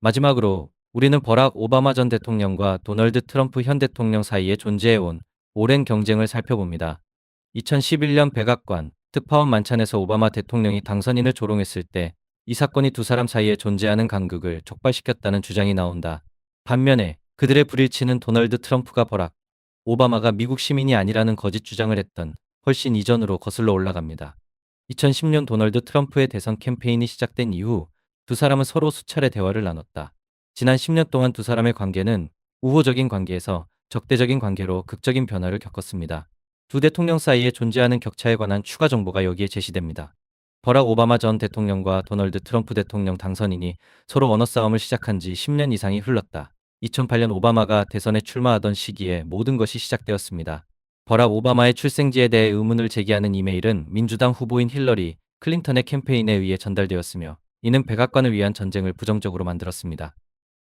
마지막으로 우리는 버락 오바마 전 대통령과 도널드 트럼프 현 대통령 사이에 존재해온 오랜 경쟁을 살펴봅니다. 2011년 백악관 특파원 만찬에서 오바마 대통령이 당선인을 조롱했을 때 이 사건이 두 사람 사이에 존재하는 간극을 촉발시켰다는 주장이 나온다. 반면에 그들의 불일치는 도널드 트럼프가 버락 오바마가 미국 시민이 아니라는 거짓 주장을 했던 훨씬 이전으로 거슬러 올라갑니다. 2010년 도널드 트럼프의 대선 캠페인이 시작된 이후 두 사람은 서로 수차례 대화를 나눴다. 지난 10년 동안 두 사람의 관계는 우호적인 관계에서 적대적인 관계로 극적인 변화를 겪었습니다. 두 대통령 사이에 존재하는 격차에 관한 추가 정보가 여기에 제시됩니다. 버락 오바마 전 대통령과 도널드 트럼프 대통령 당선인이 서로 언어 싸움을 시작한 지 10년 이상이 흘렀다. 2008년 오바마가 대선에 출마하던 시기에 모든 것이 시작되었습니다. 버락 오바마의 출생지에 대해 의문을 제기하는 이메일은 민주당 후보인 힐러리 클린턴의 캠페인에 의해 전달되었으며 이는 백악관을 위한 전쟁을 부정적으로 만들었습니다.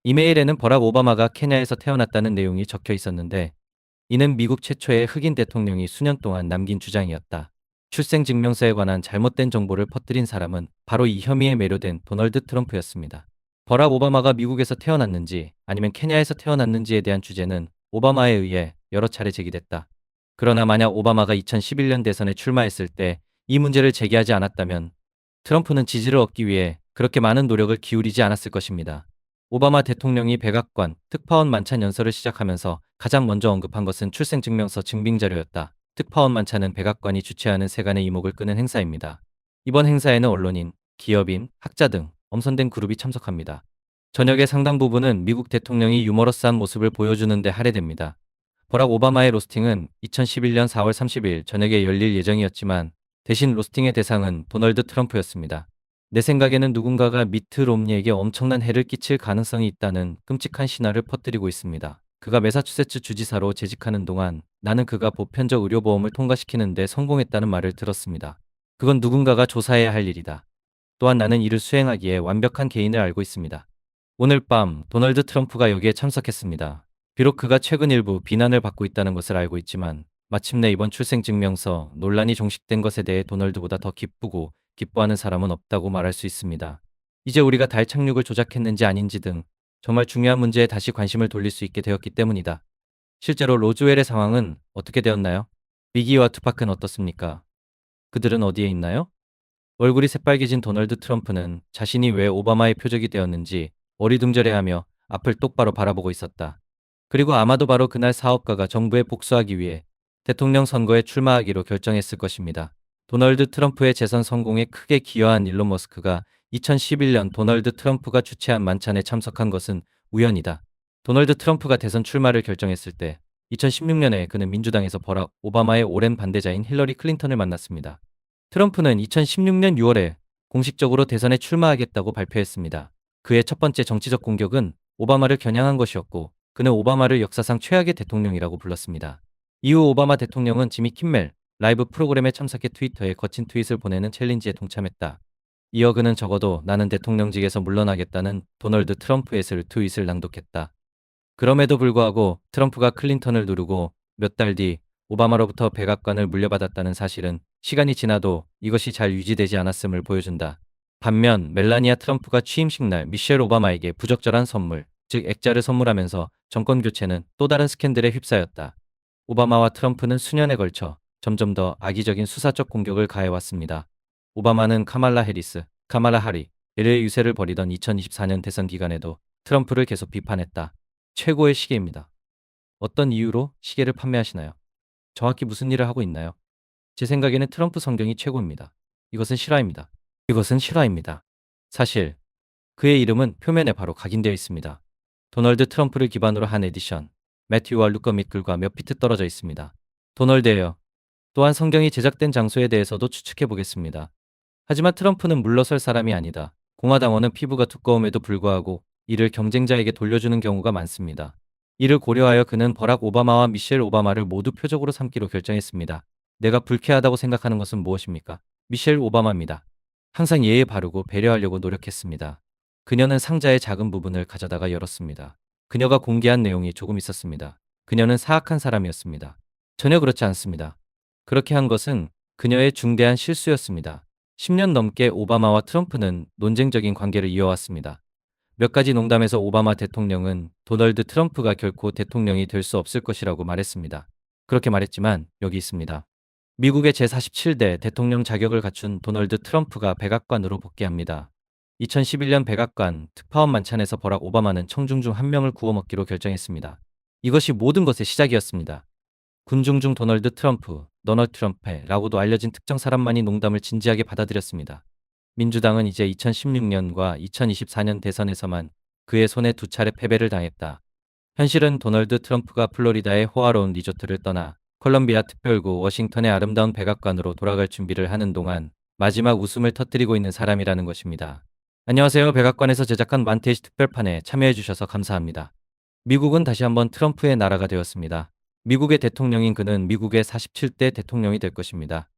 이메일에는 버락 오바마가 케냐에서 태어났다는 내용이 적혀 있었는데 이는 미국 최초의 흑인 대통령이 수년 동안 남긴 주장이었다. 출생증명서에 관한 잘못된 정보를 퍼뜨린 사람은 바로 이 혐의에 매료된 도널드 트럼프였습니다. 버락 오바마가 미국에서 태어났는지 아니면 케냐에서 태어났는지에 대한 주제는 오바마에 의해 여러 차례 제기됐다. 그러나 만약 오바마가 2011년 대선에 출마했을 때 이 문제를 제기하지 않았다면 트럼프는 지지를 얻기 위해 그렇게 많은 노력을 기울이지 않았을 것입니다. 오바마 대통령이 백악관 특파원 만찬 연설을 시작하면서 가장 먼저 언급한 것은 출생증명서 증빙자료였다. 특파원 만찬은 백악관이 주최하는 세간의 이목을 끄는 행사입니다. 이번 행사에는 언론인, 기업인, 학자 등 엄선된 그룹이 참석합니다. 저녁의 상당 부분은 미국 대통령이 유머러스한 모습을 보여주는 데 할애됩니다. 버락 오바마의 로스팅은 2011년 4월 30일 저녁에 열릴 예정이었지만 대신 로스팅의 대상은 도널드 트럼프였습니다. 내 생각에는 누군가가 미트 롬니에게 엄청난 해를 끼칠 가능성이 있다는 끔찍한 신화를 퍼뜨리고 있습니다. 그가 매사추세츠 주지사로 재직하는 동안 나는 그가 보편적 의료보험을 통과시키는 데 성공했다는 말을 들었습니다. 그건 누군가가 조사해야 할 일이다. 또한 나는 이를 수행하기에 완벽한 개인을 알고 있습니다. 오늘 밤 도널드 트럼프가 여기에 참석했습니다. 비록 그가 최근 일부 비난을 받고 있다는 것을 알고 있지만 마침내 이번 출생증명서 논란이 종식된 것에 대해 도널드보다 더 기쁘고 기뻐하는 사람은 없다고 말할 수 있습니다. 이제 우리가 달 착륙을 조작했는지 아닌지 등 정말 중요한 문제에 다시 관심을 돌릴 수 있게 되었기 때문이다. 실제로 로즈웰의 상황은 어떻게 되었나요? 비기와 투팍은 어떻습니까? 그들은 어디에 있나요? 얼굴이 새빨개진 도널드 트럼프는 자신이 왜 오바마의 표적이 되었는지 어리둥절해하며 앞을 똑바로 바라보고 있었다. 그리고 아마도 바로 그날 사업가가 정부에 복수하기 위해 대통령 선거에 출마하기로 결정했을 것입니다. 도널드 트럼프의 재선 성공에 크게 기여한 일론 머스크가 2011년 도널드 트럼프가 주최한 만찬에 참석한 것은 우연이다. 도널드 트럼프가 대선 출마를 결정했을 때 2016년에 그는 민주당에서 버락 오바마의 오랜 반대자인 힐러리 클린턴을 만났습니다. 트럼프는 2016년 6월에 공식적으로 대선에 출마하겠다고 발표했습니다. 그의 첫 번째 정치적 공격은 오바마를 겨냥한 것이었고 그는 오바마를 역사상 최악의 대통령이라고 불렀습니다. 이후 오바마 대통령은 지미 킴멜 라이브 프로그램에 참석해 트위터에 거친 트윗을 보내는 챌린지에 동참했다. 이어 그는 적어도 나는 대통령직에서 물러나겠다는 도널드 트럼프의 트윗을 낭독했다. 그럼에도 불구하고 트럼프가 클린턴을 누르고 몇 달 뒤 오바마로부터 백악관을 물려받았다는 사실은 시간이 지나도 이것이 잘 유지되지 않았음을 보여준다. 반면 멜라니아 트럼프가 취임식 날 미셸 오바마에게 부적절한 선물, 즉 액자를 선물하면서 정권 교체는 또 다른 스캔들에 휩싸였다. 오바마와 트럼프는 수년에 걸쳐 점점 더 악의적인 수사적 공격을 가해왔습니다. 오바마는 카말라 해리스, 카말라 하리, 의 유세를 벌이던 2024년 대선 기간에도 트럼프를 계속 비판했다. 최고의 시계입니다. 어떤 이유로 시계를 판매하시나요? 정확히 무슨 일을 하고 있나요? 제 생각에는 트럼프 성경이 최고입니다. 이것은 실화입니다. 이것은 실화입니다. 사실 그의 이름은 표면에 바로 각인되어 있습니다. 도널드 트럼프를 기반으로 한 에디션, 매튜와 루커 및 글과 몇 피트 떨어져 있습니다. 도널드예요. 또한 성경이 제작된 장소에 대해서도 추측해 보겠습니다. 하지만 트럼프는 물러설 사람이 아니다. 공화당원은 피부가 두꺼움에도 불구하고 이를 경쟁자에게 돌려주는 경우가 많습니다. 이를 고려하여 그는 버락 오바마와 미셸 오바마를 모두 표적으로 삼기로 결정했습니다. 내가 불쾌하다고 생각하는 것은 무엇입니까? 미셸 오바마입니다. 항상 예의 바르고 배려하려고 노력했습니다. 그녀는 상자의 작은 부분을 가져다가 열었습니다. 그녀가 공개한 내용이 조금 있었습니다. 그녀는 사악한 사람이었습니다. 전혀 그렇지 않습니다. 그렇게 한 것은 그녀의 중대한 실수였습니다. 10년 넘게 오바마와 트럼프는 논쟁적인 관계를 이어왔습니다. 몇 가지 농담에서 오바마 대통령은 도널드 트럼프가 결코 대통령이 될 수 없을 것이라고 말했습니다. 그렇게 말했지만 여기 있습니다. 미국의 제47대 대통령 자격을 갖춘 도널드 트럼프가 백악관으로 복귀합니다. 2011년 백악관 특파원 만찬에서 버락 오바마는 청중 중 한 명을 구워먹기로 결정했습니다. 이것이 모든 것의 시작이었습니다. 군중 중 도널드 트럼프, 너널드 트럼프라고도 알려진 특정 사람만이 농담을 진지하게 받아들였습니다. 민주당은 이제 2016년과 2024년 대선에서만 그의 손에 두 차례 패배를 당했다. 현실은 도널드 트럼프가 플로리다의 호화로운 리조트를 떠나 콜롬비아 특별구 워싱턴의 아름다운 백악관으로 돌아갈 준비를 하는 동안 마지막 웃음을 터뜨리고 있는 사람이라는 것입니다. 안녕하세요. 백악관에서 제작한 만테이시 특별판에 참여해주셔서 감사합니다. 미국은 다시 한번 트럼프의 나라가 되었습니다. 미국의 대통령인 그는 미국의 47대 대통령이 될 것입니다.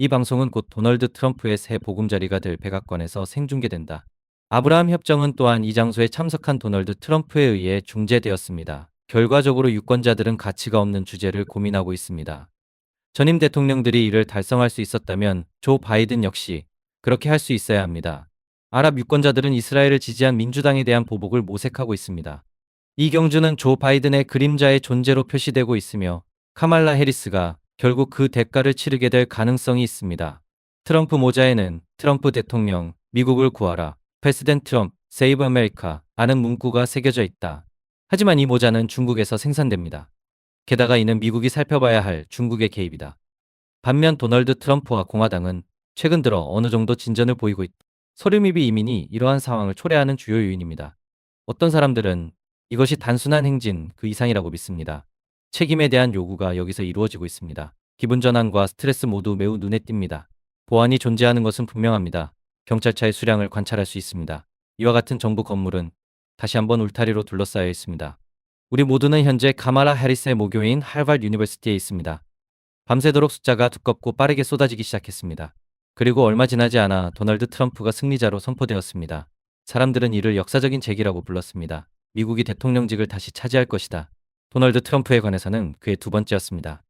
이 방송은 곧 도널드 트럼프의 새 보금자리가 될 백악관에서 생중계된다. 아브라함 협정은 또한 이 장소에 참석한 도널드 트럼프에 의해 중재되었습니다. 결과적으로 유권자들은 가치가 없는 주제를 고민하고 있습니다. 전임 대통령들이 이를 달성할 수 있었다면 조 바이든 역시 그렇게 할 수 있어야 합니다. 아랍 유권자들은 이스라엘을 지지한 민주당에 대한 보복을 모색하고 있습니다. 이 경주는 조 바이든의 그림자의 존재로 표시되고 있으며 카말라 해리스가 결국 그 대가를 치르게 될 가능성이 있습니다. 트럼프 모자에는 트럼프 대통령, 미국을 구하라, 프레시덴트 트럼프, 세이브 아메리카 라는 문구가 새겨져 있다. 하지만 이 모자는 중국에서 생산됩니다. 게다가 이는 미국이 살펴봐야 할 중국의 개입이다. 반면 도널드 트럼프와 공화당은 최근 들어 어느 정도 진전을 보이고 있다. 소류 및 이민이 이러한 상황을 초래하는 주요 요인입니다. 어떤 사람들은 이것이 단순한 행진 그 이상이라고 믿습니다. 책임에 대한 요구가 여기서 이루어지고 있습니다. 기분 전환과 스트레스 모두 매우 눈에 띕니다. 보안이 존재하는 것은 분명합니다. 경찰차의 수량을 관찰할 수 있습니다. 이와 같은 정부 건물은 다시 한번 울타리로 둘러싸여 있습니다. 우리 모두는 현재 카말라 해리스의 모교인 할바드 유니버시티에 있습니다. 밤새도록 숫자가 두껍고 빠르게 쏟아지기 시작했습니다. 그리고 얼마 지나지 않아 도널드 트럼프가 승리자로 선포되었습니다. 사람들은 이를 역사적인 재기라고 불렀습니다. 미국이 대통령직을 다시 차지할 것이다. 도널드 트럼프에 관해서는 그의 두 번째였습니다.